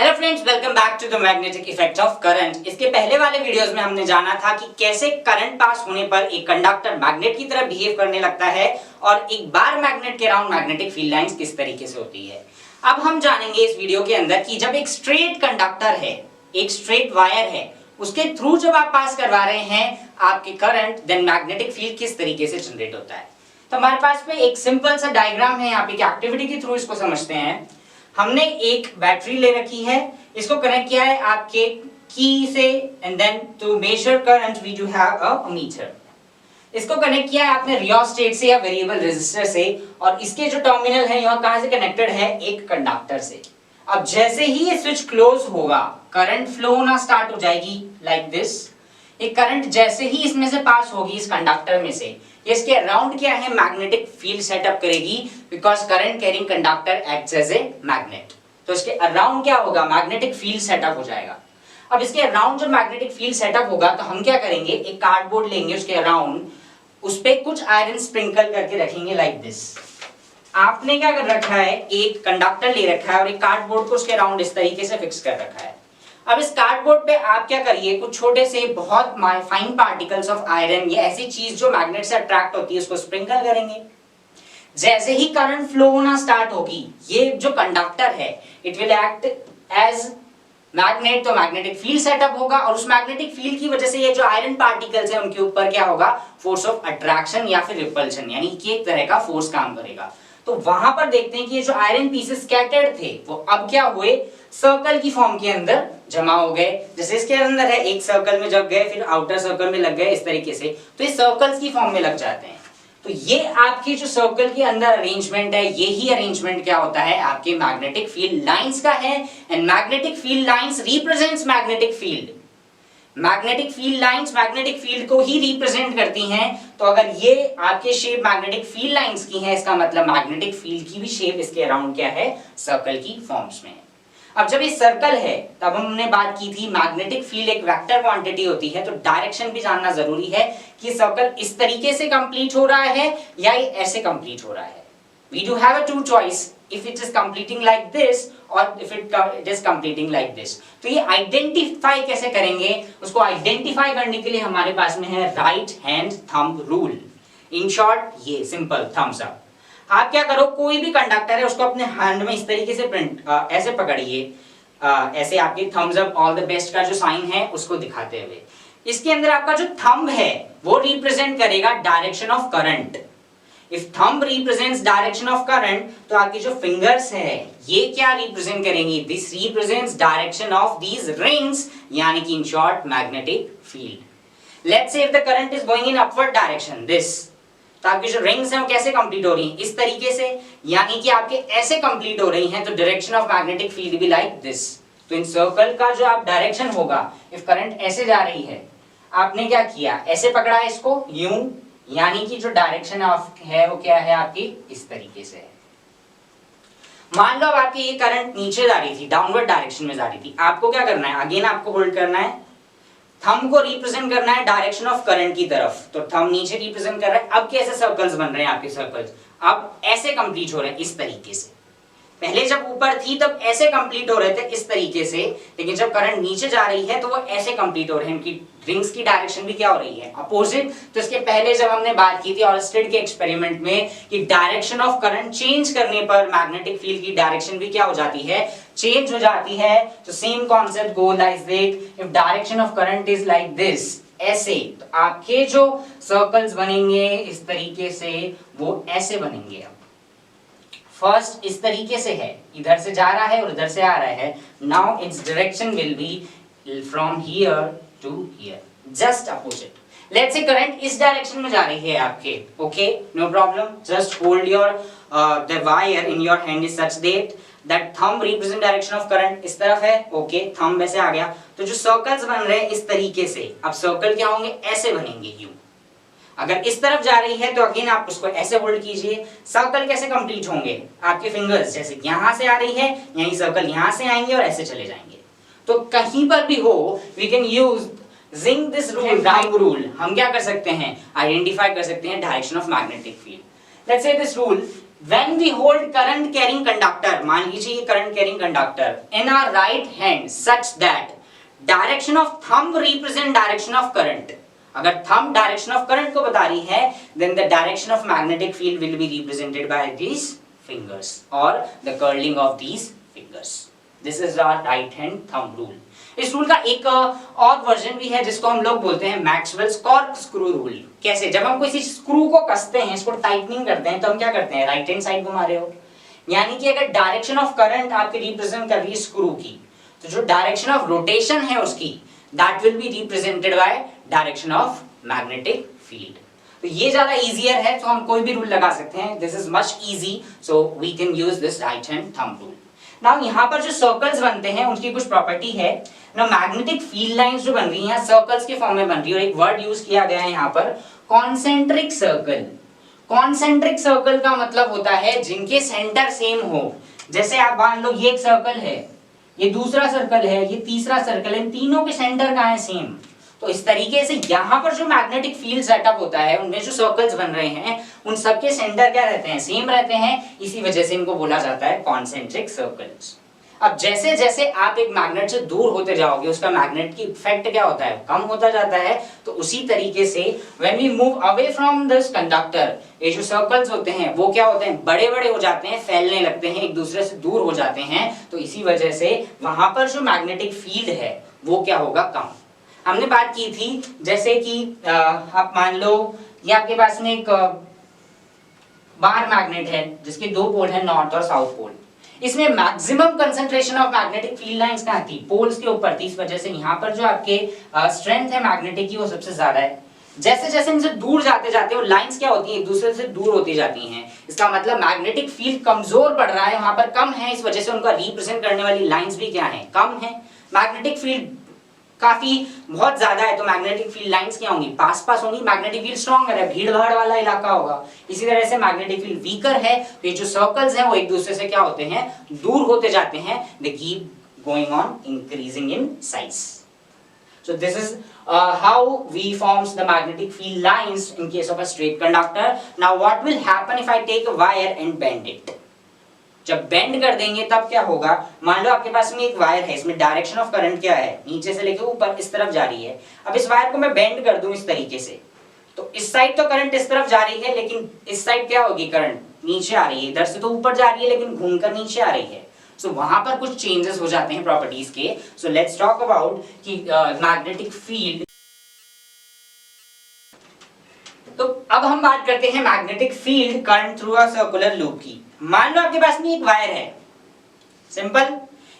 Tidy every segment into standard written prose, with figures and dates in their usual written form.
Hello friends, welcome back to the magnetic effect of current. इसके पहले वाले videos में हमने जाना था कि कैसे करंट पास होने पर एक कंडक्टर मैग्नेट की तरह बिहेव करने लगता है और एक बार मैग्नेट के अराउंड मैग्नेटिक फील्ड लाइंस किस तरीके से होती है। अब हम जानेंगे इस वीडियो के अंदर कि जब एक स्ट्रेट कंडक्टर है, एक स्ट्रेट वायर है, उसके थ्रू जब आप पास करवा रहे हैं आपके करंट, देन मैग्नेटिक फील्ड किस तरीके से जनरेट होता है। तो हमारे पास में एक सिंपल सा डायग्राम है, यहाँ पे एक्टिविटी के थ्रू इसको समझते हैं। हमने एक बैटरी ले रखी है, इसको कनेक्ट किया है आपके की से, and then to measure current we do have a meter. इसको कनेक्ट किया है आपने रियोस्टेट से या वेरिएबल रेजिस्टर से, और इसके जो टर्मिनल है यहाँ कहां से कनेक्टेड है, एक कंडक्टर से। अब जैसे ही ये स्विच क्लोज होगा, करंट फ्लो होना स्टार्ट हो जाएगी लाइक दिस। एक करंट जैसे ही इसमें से पास होगी इस कंडक्टर में से, इसके अराउंड क्या है, मैग्नेटिक फील्ड सेटअप करेगी, because current carrying conductor acts as a magnet. तो इसके अराउंड क्या होगा, मैग्नेटिक फील्ड सेटअप हो जाएगा। अब इसके अराउंड जब मैग्नेटिक फील्ड सेटअप होगा तो हम क्या करेंगे, एक कार्डबोर्ड लेंगे, उसके अराउंड उस पे कुछ आयरन स्प्रिंकल करके रखेंगे लाइक दिस। आपने क्या कर रखा है, एक कंडक्टर ले रखा है और एक कार्डबोर्ड को उसके अराउंड इस तरीके से फिक्स कर रखा है। अब इस कार्डबोर्ड पे आप क्या करिए, कुछ छोटे से बहुत फाइन पार्टिकल्स ऑफ आयरन या ऐसी चीज जो मैग्नेट से अट्रैक्ट होती है उसको स्प्रिंकल करेंगे। जैसे ही करंट फ्लो होना स्टार्ट होगी, ये जो कंडक्टर है it will act as magnet, तो मैग्नेटिक फील्ड सेटअप होगा, और उस मैग्नेटिक फील्ड की वजह से ये जो आयरन पार्टिकल्स है उनके ऊपर क्या होगा, फोर्स ऑफ अट्रैक्शन या फिर रिपल्शन, यानी कि एक तरह का फोर्स काम करेगा। तो वहां पर देखते हैं कि ये जो आयरन पीसेस स्कैटर्ड थे वो अब क्या हुए, सर्कल की फॉर्म के अंदर जमा हो गए। जैसे इसके अंदर है, एक सर्कल में जब गए फिर आउटर सर्कल में लग गए, इस तरीके से तो ये सर्कल्स की फॉर्म में लग जाते हैं। तो ये आपकी जो सर्कल के अंदर अरेंजमेंट है, यही अरेंजमेंट क्या होता है, आपके मैग्नेटिक फील्ड लाइंस का है। And magnetic field lines represents magnetic field. Magnetic field lines magnetic field को ही रिप्रेजेंट करती हैं। तो अगर ये आपके शेप मैग्नेटिक फील्ड लाइंस की है, इसका मतलब मैग्नेटिक फील्ड की भी शेप इसके अराउंड क्या है, सर्कल की फॉर्म्स में है। अब जब ये सर्कल है तब हमने बात की थी मैग्नेटिक फील्ड एक वेक्टर क्वांटिटी होती है, तो डायरेक्शन भी जानना जरूरी है कि सर्कल इस तरीके से कंप्लीट हो रहा है या ये ऐसे कंप्लीट हो रहा है। We do have a two choice, if it is completing like this or if it is completing like this। तो ये आइडेंटिफाई कैसे करेंगे, उसको आइडेंटिफाई करने के लिए हमारे पास में है right hand thumb rule. In short ये सिंपल थम्स अप। आप क्या करो, कोई भी कंडक्टर है उसको अपने हैंड में इस तरीके से ऐसे पकड़िए, ऐसे आपके thumbs up all the best का जो साइन है उसको दिखाते हुए। इसके अंदर आपका जो थंब है वो रिप्रेजेंट करेगा direction of current. If thumb represents direction of current, तो आपकी जो fingers है ये क्या represent करेंगी, this represents direction of these rings, यानी कि in short magnetic field। Let's say if the current is going in upward direction, this, तो आपकी जो rings हैं वो कैसे complete हो रही हैं, इस तरीके से, यानी कि आपके ऐसे complete हो रही हैं, तो direction of magnetic field भी like this। तो इन circle का जो आप direction होगा, if current ऐसे जा रही है, आपने क्या किया, ऐसे पकड़ा है इसको यूं, यानी कि जो डायरेक्शन ऑफ है वो क्या है आपकी इस तरीके से है। मान लो अब आपकी ये करंट नीचे जा रही थी, डाउनवर्ड डायरेक्शन में जा रही थी, आपको क्या करना है, अगेन आपको होल्ड करना है, थंब को रिप्रेजेंट करना है डायरेक्शन ऑफ करंट की तरफ। तो थंब नीचे रिप्रेजेंट कर रहा है। अब कैसे सर्कल्स बन रहे हैं आपके सर्कल्स, अब ऐसे कंप्लीट हो रहे हैं इस तरीके से। पहले जब ऊपर थी तब ऐसे कंप्लीट हो रहे थे इस तरीके से, लेकिन जब करंट नीचे जा रही है तो वो ऐसे कंप्लीट हो रहे हैं। इनकी रिंग्स की डायरेक्शन भी क्या हो रही है, अपोजिट। तो इसके पहले जब हमने बात की थी ऑलस्टेड के एक्सपेरिमेंट में कि डायरेक्शन ऑफ करंट चेंज करने पर मैग्नेटिक फील्ड की डायरेक्शन भी क्या हो जाती है, चेंज हो जाती है। तो same concept go like that, if direction of current is like this, ऐसे, तो आपके जो सर्कल्स बनेंगे इस तरीके से, वो ऐसे बनेंगे। फर्स्ट इस तरीके से है, इधर से जा रहा है और इधर से आ रहा है। Now its direction will be from here to here, just opposite. Let's say current इस डायरेक्शन में जा रही है आपके, okay, no problem. Just hold your the wire in your hand is such that thumb represent direction of current इस तरफ है, okay, thumb ऐसे आ गया। तो जो सर्कल्स बन रहे हैं इस तरीके से, अब सर्कल क्या होंगे, ऐसे बनेंगे यूं। अगर इस तरफ जा रही है तो अगेन आप उसको ऐसे होल्ड कीजिए। सर्कल कैसे कंप्लीट होंगे, आपके फिंगर्स जैसे यहां से आ रही है, यही सर्कल यहां से आएंगे और ऐसे चले जाएंगे। तो कहीं पर भी हो, we can use this rule, thumb rule. हम क्या कर सकते हैं, आइडेंटिफाई कर सकते हैं direction of magnetic field. Let's say this rule, When we hold current carrying conductor, मान लीजिए ये current carrying conductor in our right hand such that direction of thumb represent direction of current. अगर thumb direction of current को बता रही है, then the direction of magnetic field will be represented by these fingers or the curling of these fingers. This is our right hand thumb rule. इस rule का एक और version भी है जिसको हम लोग बोलते हैं मैक्सवेल्स कॉर्क स्क्रू रूल। कैसे? जब हम किसी स्क्रू को कसते हैं, इसको टाइटनिंग करते हैं, तो हम क्या करते हैं? राइट हैंड साइड घुमा रहे हो, यानी कि अगर डायरेक्शन ऑफ करंट आपके रिप्रेजेंट कर रही है स्क्रू की, तो जो डायरेक्शन ऑफ रोटेशन है उसकी, that will be represented by direction of magnetic field. तो ये ज्यादा इजियर है, तो हम कोई भी रूल लगा सकते हैं। This is much easy, so we can use this right hand thumb rule. Now यहाँ पर जो सर्कल्स बनते हैं उनकी कुछ प्रॉपर्टी है ना। मैग्नेटिक फील्ड लाइंस जो बन रही हैं सर्कल्स के फॉर्म में बन रही है, और एक वर्ड यूज किया गया है यहाँ पर, कॉन्सेंट्रिक सर्कल। कॉन्सेंट्रिक सर्कल का मतलब होता है जिनके सेंटर सेम हो। जैसे आप मान लो ये एक सर्कल है, ये दूसरा सर्कल है, ये तीसरा सर्कल है, इन तीनों के सेंटर कहाँ है? सेम। तो इस तरीके से यहाँ पर जो मैग्नेटिक फील्ड सेटअप होता है, उनमें जो सर्कल्स बन रहे हैं उन सबके सेंटर क्या रहते हैं? सेम रहते हैं। इसी वजह से इनको बोला जाता है कॉन्सेंट्रिक सर्कल्स। अब जैसे जैसे आप एक मैग्नेट से दूर होते जाओगे, उसका मैग्नेट की इफेक्ट क्या होता है? कम होता जाता है। तो उसी तरीके से when we move away from this conductor, ये जो सर्कल्स होते हैं वो क्या होते हैं? बड़े बड़े हो जाते हैं, फैलने लगते हैं, एक दूसरे से दूर हो जाते हैं। तो इसी वजह से वहां पर जो मैग्नेटिक फील्ड है वो क्या होगा? कम। हमने बात की थी जैसे कि आप मान लो ये आपके पास में एक बार मैग्नेट है जिसके दो पोल हैं, नॉर्थ और साउथ पोल। इसमें maximum concentration of magnetic field lines कहाँ थी? पोल्स के ऊपर थी। इस वजह से यहाँ पर जो आपके स्ट्रेंथ है मैग्नेटिक की वो सबसे ज्यादा है। जैसे जैसे इनसे दूर जाते जाते वो लाइंस क्या होती हैं? एक दूसरे से दूर होती जाती हैं। इसका मतलब मैग्नेटिक फील्ड कमजोर पड़ रहा है, वहां पर कम है। इस वजह से उनका रिप्रेजेंट करने वाली लाइंस भी क्या है? कम है। मैग्नेटिक फील्ड काफी बहुत ज्यादा है तो मैग्नेटिक फील्ड लाइंस क्या होंगी? पास पास होंगी। मैग्नेटिक फील्ड स्ट्रॉन्गर है, भीड़ भाड़ वाला इलाका होगा। इसी तरह से मैग्नेटिक फील्ड वीकर है, तो ये जो सर्कल्स हैं वो एक दूसरे से क्या होते हैं? दूर होते जाते हैं। They keep going on increasing in size. So this is how we forms the magnetic field lines in case of a straight conductor. Now what will happen if I take a wire and bend it? जब bend कर देंगे तब क्या होगा? मान लो आपके पास में एक वायर है, इसमें डायरेक्शन ऑफ करंट क्या है? नीचे से लेके ऊपर इस तरफ जा रही है। अब इस वायर को मैं बेंड कर दूं इस तरीके से, तो इस साइड तो करंट इस तरफ जा रही है, लेकिन इस साइड क्या होगी? करंट नीचे आ रही है। इधर से तो ऊपर जा रही है लेकिन घूमकर नीचे आ रही है। सो वहां पर कुछ चेंजेस हो जाते हैं प्रॉपर्टीज के। सो लेट्स टॉक अबाउट कि मैग्नेटिक फील्ड। तो अब हम बात करते हैं magnetic field current through a circular loop की। मान लो आपके पास में एक वायर है, सिंपल,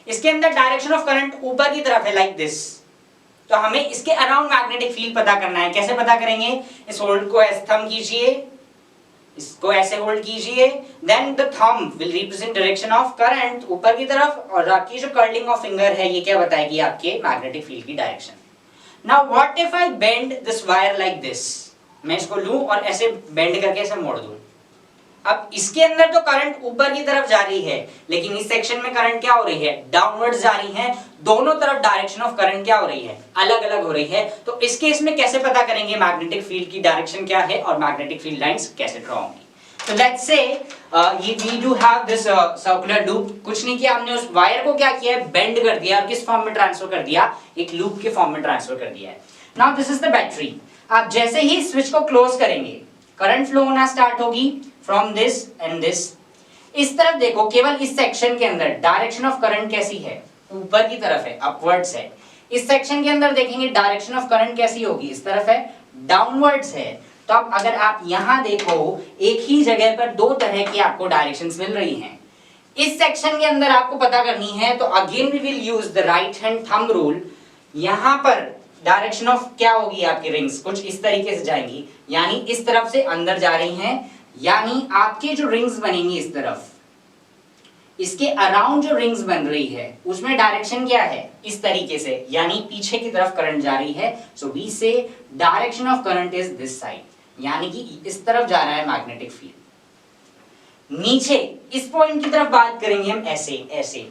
इसके अंदर डायरेक्शन ऑफ करंट ऊपर की तरफ है, लाइक दिस। तो हमें इसके अराउंड मैग्नेटिक फील्ड पता करना है। कैसे पता करेंगे? इस होल्ड को ऐसे थंब कीजिए, इसको ऐसे होल्ड कीजिए, then the thumb will represent direction of current ऊपर की तरफ, और आपकी जो कर्लिंग ऑफ फिंगर है ये क्या बताएगी? आपके मैग्नेटिक फील्ड की direction. Now what if I bend this wire like this? मैं इसको लूं और ऐसे बेंड करके ऐसे मोड़ दूं। अब इसके अंदर तो करंट ऊपर की तरफ जा रही है, लेकिन इस सेक्शन में करंट क्या हो रही है? डाउनवर्ड्स जा रही है। दोनों तरफ डायरेक्शन ऑफ करंट क्या हो रही है? अलग अलग हो रही है। तो इस केस में कैसे पता करेंगे मैग्नेटिक फील्ड की डायरेक्शन क्या है और मैग्नेटिक फील्ड लाइंस कैसे ड्रॉ होंगी? तो let's say we do have this circular loop. कुछ नहीं किया हमने, उस वायर को क्या किया है? बेंड कर दिया और किस फॉर्म में ट्रांसफर कर दिया? एक लूप के फॉर्म में ट्रांसफर कर दिया है। Now this is the battery. आप जैसे ही स्विच को क्लोज करेंगे, करंट फ्लो होना स्टार्ट होगी फ्रॉम दिस एंड दिस। इस तरफ देखो, केवल इस सेक्शन के अंदर डायरेक्शन ऑफ करंट कैसी है? ऊपर की तरफ है, अपवर्ड्स है। इस सेक्शन के अंदर देखेंगे डायरेक्शन ऑफ करंट कैसी होगी? इस तरफ है, डाउनवर्ड्स है। तो अब अगर आप यहां देखो, एक ही जगह पर दो तरह की आपको डायरेक्शंस मिल रही हैं। इस सेक्शन के अंदर आपको पता करनी है, तो again we will use the right hand thumb rule. यहां पर डायरेक्शन ऑफ क्या होगी? आपकी रिंग्स कुछ इस तरीके से जाएंगी, यानी इस तरफ से अंदर जा रही हैं, यानी आपके जो रिंग्स बनेंगी इस तरफ, इसके अराउंड जो रिंग्स बन रही है उसमें डायरेक्शन क्या है? इस तरीके से, यानी पीछे की तरफ करंट जा रही है। सो वी से direction of current is this side, यानी कि इस तरफ जा रहा है मैग्नेटिक फील्ड। नीचे इस पॉइंट की तरफ बात करेंगे हम, ऐसे ऐसे।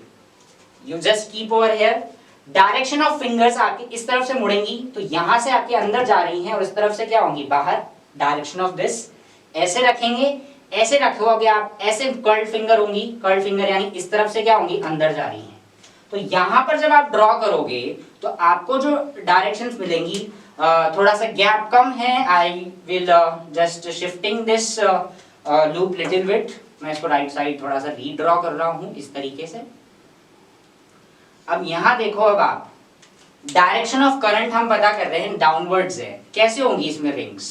You just keep over here. Direction of fingers आपकी इस तरफ से मुड़ेंगी, तो यहां से आपके अंदर जा रही हैं और इस तरफ से क्या होंगी? बाहर। डायरेक्शन ऑफ दिस ऐसे रखेंगे, ऐसे रखोगे आप, ऐसे कर्ल्ड फिंगर होंगी, कर्ल्ड फिंगर यानी इस तरफ से क्या होंगी, अंदर जा रही हैं। तो यहां पर जब आप ड्रॉ करोगे तो आपको जो डायरेक्शंस मिलेंगी, थोड़ा सा गैप कम है, I will just shifting this loop little bit, मैं इसको राइट साइड थोड़ा सा रीड्रॉ कर रहा हूं इस तरीके से। अब यहां देखो, अब आप डायरेक्शन ऑफ करंट हम पता कर रहे हैं डाउनवर्ड्स है, कैसे होंगी इसमें रिंग्स,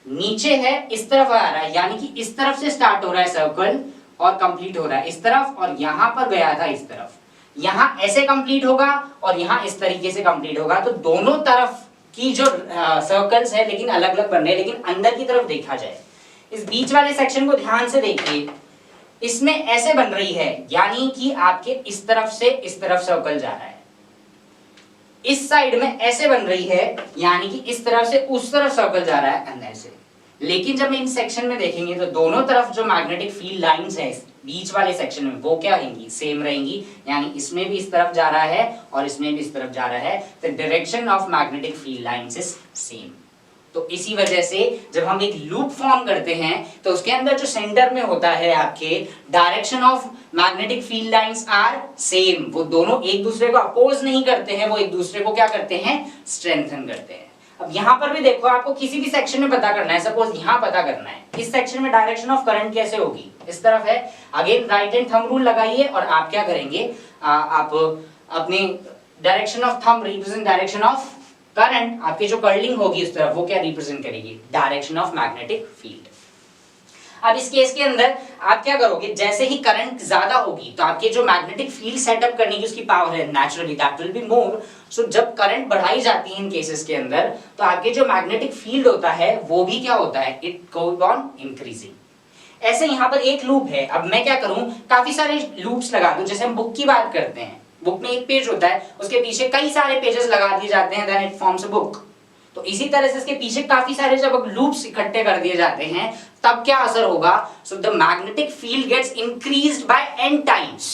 नीचे है इस तरफ आ रहा है, यानी कि इस तरफ से स्टार्ट हो रहा है सर्कल और कंप्लीट हो रहा है इस तरफ, और यहां पर गया था इस तरफ, यहां ऐसे कंप्लीट होगा और यहां इस तरीके से कंप्लीट होगा। तो दोनों तरफ की जो सर्कल्स है लेकिन अलग अलग बन रहे हैं, लेकिन अंदर की तरफ देखा जाए, इस बीच वाले सेक्शन को ध्यान से देखिए, इसमें ऐसे बन रही है, यानी कि आपके इस तरफ से इस तरफ सर्कल जा रहा है, इस साइड में ऐसे बन रही है, यानी कि इस तरफ से उस तरफ सर्कल जा रहा है अंदर से। लेकिन जब इन सेक्शन में देखेंगे तो दोनों तरफ जो मैग्नेटिक फील्ड लाइंस है बीच वाले सेक्शन में, वो क्या रहेंगी, सेम रहेंगी, यानी इसमें भी इस तरफ जा रहा है और इसमें भी इस तरफ जा रहा है, the direction of magnetic field lines is same. तो इसी वजह से जब हम एक लूप फॉर्म करते हैं तो उसके अंदर जो सेंटर में होता है आपके, direction of magnetic field lines are same, वो दोनों एक दूसरे को अपोज नहीं करते हैं, वो एक दूसरे को क्या करते हैं, स्ट्रेंथन करते हैं। अब यहां पर भी देखो, आपको किसी भी सेक्शन में पता करना है, सपोज यहां पता करना है, इस सेक्शन में डायरेक्शन ऑफ करंट कैसे होगी, इस तरफ है, again right hand thumb rule लगाइए और आप क्या करेंगे, आप अपनी direction of thumb represent direction of current, आपकी जो कर्लिंग होगी उस तरफ, वो क्या रिप्रेजेंट करेगी, डायरेक्शन ऑफ मैग्नेटिक फील्ड। अब इस केस के अंदर आप क्या करोगे, जैसे ही करंट ज्यादा होगी तो आपके जो मैग्नेटिक फील्ड सेटअप करने की उसकी पावर है, naturally that will be more. So जब करंट बढ़ाई जाती है इन केसेस के अंदर, तो आपके जो मैग्नेटिक फील्ड होता है वो भी क्या होता है, इट गोज ऑन इंक्रीजिंग। ऐसे यहाँ पर एक लूप है, अब मैं क्या करूं, काफी सारे लूप्स लगा दूं, जैसे हम बुक की बात करते हैं, बुक में एक पेज होता है, उसके पीछे कई सारे पेजेस लगा दिए जाते हैं, then it forms a book. तो इसी तरह से इसके पीछे काफी सारे जब लूप्स इकट्ठे कर दिए जाते हैं तब क्या असर होगा, so the magnetic field gets increased by n times.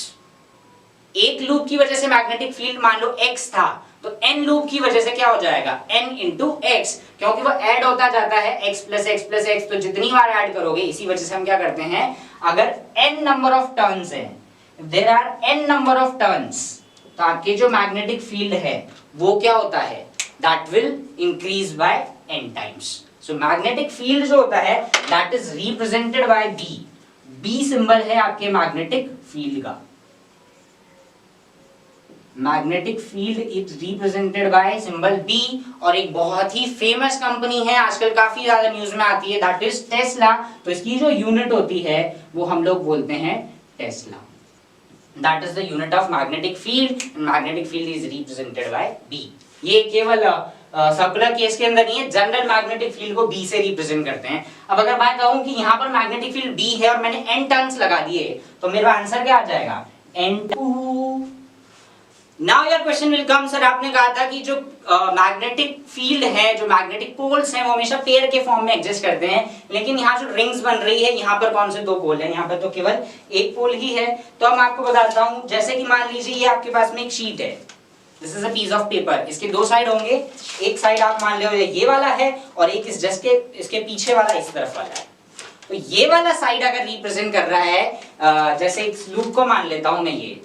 एक लूप की वजह से मैग्नेटिक फील्ड मान लो x था, तो n लूप की वजह से क्या हो जाएगा, n into x, क्योंकि वो ऐड होता जाता है x plus x plus x, तो जितनी बार ऐड करोगे, इसी वजह से हम क्या करते हैं, अगर n नंबर ऑफ टर्न्स है, there are n number of turns, तो आपके जो मैग्नेटिक फील्ड है वो क्या होता है, that will increase by n times. So magnetic field जो होता है that is represented by B. B symbol है आपके मैग्नेटिक फील्ड का। Magnetic field is represented by symbol B, और एक बहुत ही फेमस कंपनी है, आजकल काफी ज्यादा न्यूज में आती है, दैट इज टेस्ला। तो इसकी जो यूनिट होती है वो हम लोग बोलते हैं Tesla. That is the unit of magnetic field, and magnetic field is represented by B. ये केवल सर्कुलर केस के अंदर नहीं है, जनरल मैग्नेटिक फील्ड को B से रिप्रेजेंट करते हैं। अब अगर मैं कहूं कि यहाँ पर मैग्नेटिक फील्ड B है और मैंने n टर्न्स लगा दिए, तो मेरा आंसर क्या आ जाएगा, n2। Now your question will come, sir आपने कहा था कि जो मैग्नेटिक फील्ड है, जो मैग्नेटिक पोल्स हैं, वो हमेशा पेयर के फॉर्म में एग्जिस्ट करते हैं, लेकिन यहाँ जो रिंग्स बन रही है, यहाँ पर कौन से दो पोल हैं, यहाँ पर तो केवल एक पोल ही है। तो अब मैं आपको बताता हूँ, जैसे कि मान लीजिए ये आपके पास में एक शीट है, this is a piece of paper, इसके दो साइड होंगे, एक साइड आप मान लो ये वाला है और एक इस जस्ट के इसके पीछे वाला इस तरफ वाला है। तो ये वाला साइड अगर रिप्रेजेंट कर रहा है, जैसे इस लूप को मान लेता हूं मैं ये,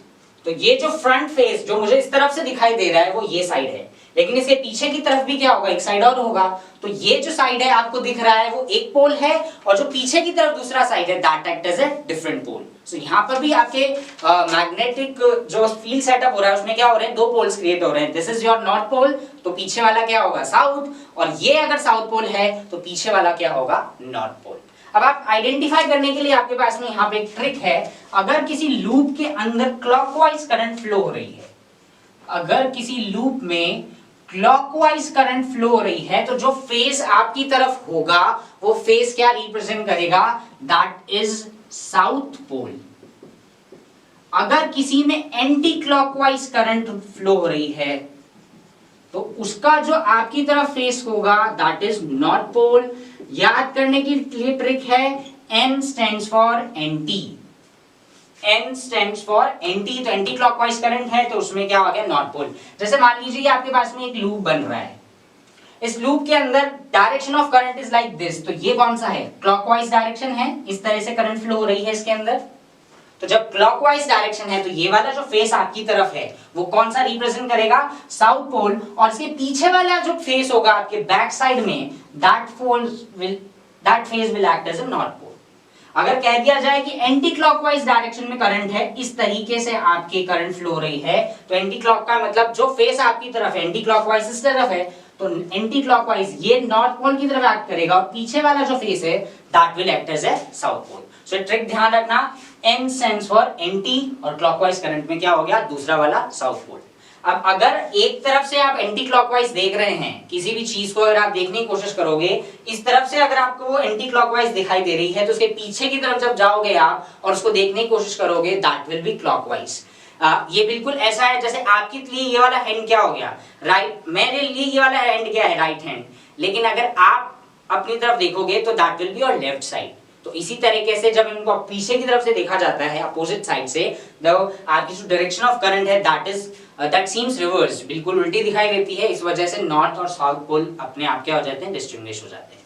तो ये जो फ्रंट फेस जो मुझे इस तरफ से दिखाई दे रहा है वो ये साइड है, लेकिन इसके पीछे की तरफ भी क्या होगा, एक साइड और होगा। तो ये जो साइड है आपको दिख रहा है वो एक पोल है, और जो पीछे की तरफ दूसरा साइड है that act as a different pole. So यहाँ पर भी आपके मैग्नेटिक जो फील्ड सेटअप हो रहा है उसमें क्या हो रहे हैं, दो पोल्स क्रिएट हो रहे हैं। This is your north pole, तो पीछे वाला क्या होगा, साउथ, और ये अगर साउथ पोल है तो पीछे वाला क्या होगा, नॉर्थ पोल। अब आप आइडेंटिफाई करने के लिए आपके पास में यहाँ पे एक ट्रिक है, अगर किसी लूप के अंदर क्लॉकवाइज करंट फ्लो हो रही है, अगर किसी लूप में क्लॉकवाइज करंट फ्लो हो रही है, तो जो फेस आपकी तरफ होगा वो फेस क्या रिप्रेजेंट करेगा, दैट इज साउथ पोल। अगर किसी में एंटी क्लॉकवाइज करंट फ्लो हो रही है तो उसका जो आपकी तरफ फेस होगा दैट इज नॉर्थ पोल। याद करने की लिए ट्रिक है, N stands for anti, N stands for anti, तो एंटी क्लॉकवाइज करंट है तो उसमें क्या हो गया, नॉर्थ पोल। जैसे मान लीजिए आपके पास में एक लूप बन रहा है, इस लूप के अंदर direction of current is like this, तो ये कौन सा है, क्लॉकवाइज डायरेक्शन है, इस तरह से करंट फ्लो हो रही है इसके अंदर। तो जब क्लॉकवाइज डायरेक्शन है तो ये वाला जो फेस आपकी तरफ है वो कौन सा रिप्रेजेंट करेगा, साउथ पोल, और इसके पीछे वाला जो फेस होगा आपके बैक साइड में, that face will act as a north pole. अगर कह दिया जाए कि एंटी क्लॉकवाइज डायरेक्शन में करंट है, इस तरीके से आपके करंट फ्लो हो रही है, तो एंटी क्लॉक का मतलब जो फेस आपकी तरफ है, एंटी क्लॉकवाइज इस तरफ है, तो एंटी क्लॉकवाइज ये नॉर्थ पोल की तरफ एक्ट करेगा, और पीछे वाला जो फेस है that will act as a south pole. So trick ध्यान रखना, N स्टैंड्स फॉर एंटी, और क्लॉकवाइज करंट में क्या हो गया, दूसरा वाला साउथ पोल। अब अगर एक तरफ से आप एंटी क्लॉकवाइज देख रहे हैं, किसी भी चीज को अगर आप देखने की कोशिश करोगे, इस तरफ से अगर आपको वो एंटी क्लॉकवाइज दिखाई दे रही है, तो उसके पीछे की तरफ जब जाओगे आप और उसको देखने की कोशिश करोगे, दैट विल बी क्लॉकवाइज। ये बिल्कुल ऐसा है जैसे आपके लिए ये वाला हैंड क्या हो गया, राइट, मेरे लिए ये वाला हैंड क्या है, राइट हैंड, लेकिन अगर आप अपनी तरफ देखोगे तो that will be your left side. तो इसी तरीके से जब इनको पीछे की तरफ से देखा जाता है, अपोजिट साइड से, आपकी जो डायरेक्शन ऑफ करंट है दैट सीम्स रिवर्स, बिल्कुल उल्टी दिखाई देती है। इस वजह से नॉर्थ और साउथ पोल अपने आप क्या हो जाते हैं, डिस्टिंग्विश हो जाते हैं।